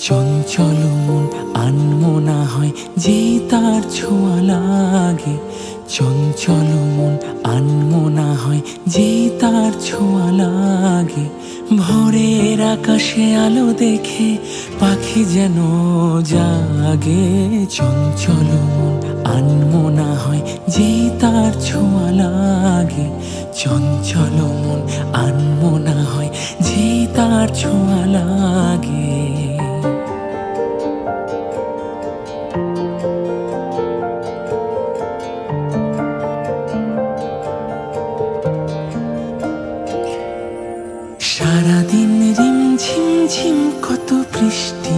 চঞ্চল মন আনমনা হয় যেই তার ছোঁয়া লাগে। চঞ্চল মন আনমনা হয় যেই তার ছোঁয়া লাগে। ভোরের আকাশে আলো দেখে পাখি যেন জাগে। চঞ্চল মন আনমনা হয় যেই তার ছোঁয়া লাগে। চঞ্চল মন আনমনা হয় যেই তার ছোঁয়া লাগে। সারাদিন রিমঝিম ঝিম কত বৃষ্টি,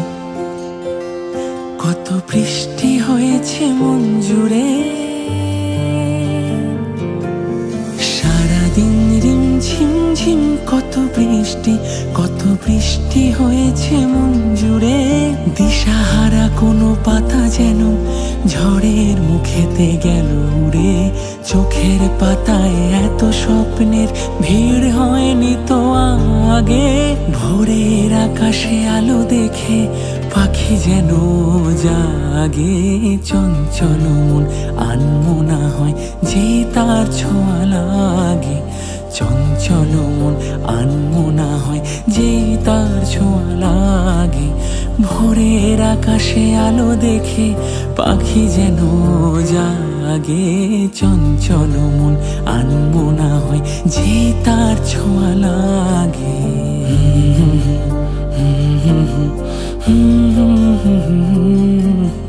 কত বৃষ্টি হয়েছে মন জুড়ে। সারাদিন রিমঝিম ঝিম কত বৃষ্টি, কত বৃষ্টি হয়েছে মন জুড়ে। দিশাহারা কোনো পাতা যেন ঝড়ের মুখেতে গেল উড়ে। চোখের পাতায় এত স্বপ্নের ভিড় হয়নি তো আগে। ভোরের আকাশে আলো দেখে পাখি যেন জাগে। চঞ্চল মন আনমনা হয় যে তার ছোঁয়া লাগে। চঞ্চল মন আনমনা হয় যে তার ছোঁয়া লাগে। ভোরের আকাশে আলো দেখে পাখি যেন জাগে। চঞ্চল মন আনমনা হয় যে তার ছোঁয়া লাগে। হুম হুম হুম হুম হুম হুম হুম হুম।